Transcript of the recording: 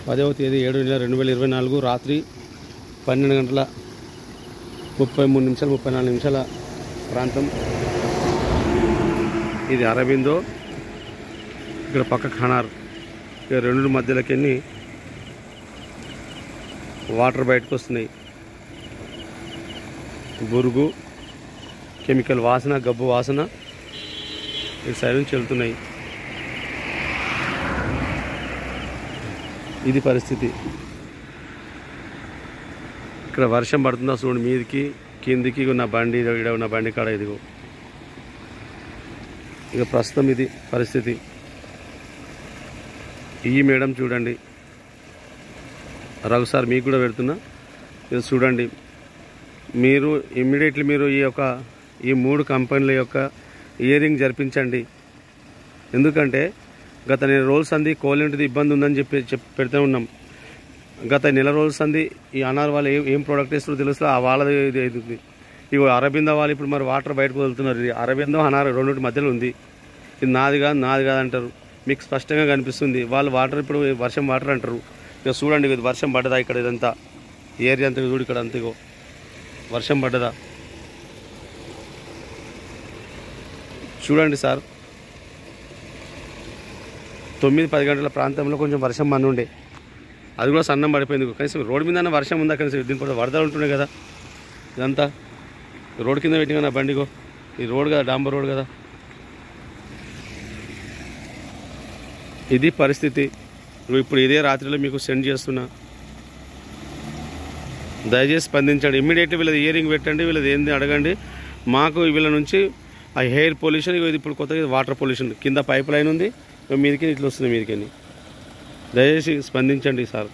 10వ తేదీ 7/2024 రాత్రి 12 గంటల 33 నిమిషాలు 34 నిమిషాల ప్రాంతం. ఇది అరబిందో, ఇక్కడ పక్క ఖనార్, ఇక్కడ రెండు మధ్యలోకి వాటర్ బయటకు వస్తున్నాయి. బురుగు, కెమికల్ వాసన, గబ్బు వాసన ఈ సైడ్ నుంచి వెళ్తున్నాయి. ఇది పరిస్థితి. ఇక్కడ వర్షం పడుతుందా చూడండి, మీదికి కిందికి ఉన్న బండి, ఇక్కడ ఉన్న బండి కాడ ఇదిగో. ఇక ప్రస్తుతం ఇది పరిస్థితి. ఈ మేడం చూడండి, రఘు సార్ మీకు కూడా పెడుతున్నా, ఇది చూడండి. మీరు ఇమ్మీడియట్లీ మీరు ఈ 3 కంపెనీల యొక్క హియరింగ్ జరిపించండి. ఎందుకంటే గత నెల రోజుల సంది కోలింటిది ఇబ్బంది ఉందని చెప్పి పెడుతూ ఉన్నాం. గత నెల రోజుల సంది ఈ అనార్ వాళ్ళు ఏం ప్రోడక్ట్ ఇస్తారో తెలుసు, ఆ వాళ్ళది ఇది. ఇగో అరబిందో వాళ్ళు ఇప్పుడు మరి వాటర్ బయటకు వదులుతున్నారు. ఇది అరబిందో అనార్ రెండింటి మధ్యలో ఉంది. ఇది నాది కాదు అంటారు. మీకు స్పష్టంగా కనిపిస్తుంది. వాళ్ళు వాటర్ ఇప్పుడు వర్షం వాటర్ అంటారు. ఇక చూడండి, ఇది వర్షం పడ్డదా ఇక్కడ, ఇదంతా ఏరియా అంతా చూడు, ఇక్కడ అంతగో వర్షం పడ్డదా చూడండి సార్. 9-10 గంటల ప్రాంతంలో కొంచెం వర్షం మన ఉండే, అది కూడా సన్నం పడిపోయింది. కనీసం రోడ్డు మీద వర్షం ఉందా, కనీసం దీనిపై వరదలు ఉంటుండే కదా. ఇదంతా రోడ్ కింద పెట్టిన నా బండిగో, ఈ రోడ్ కదా, డాంబర్ రోడ్ కదా. ఇది పరిస్థితి. ఇప్పుడు ఇదే రాత్రిలో మీకు సెండ్ చేస్తున్నా. దయచేసి స్పందించండి. ఇమ్మీడియట్లీ వీళ్ళది హియరింగ్ పెట్టండి, వీళ్ళది ఏంది అడగండి. మాకు వీళ్ళ నుంచి ఆ ఎయిర్ పొల్యూషన్, ఇది ఇప్పుడు కొత్తగా వాటర్ పొల్యూషన్, కింద పైప్ లైన్ ఉంది, మీదికి ఇట్లా వస్తుంది మీదికి. దయచేసి స్పందించండి సార్.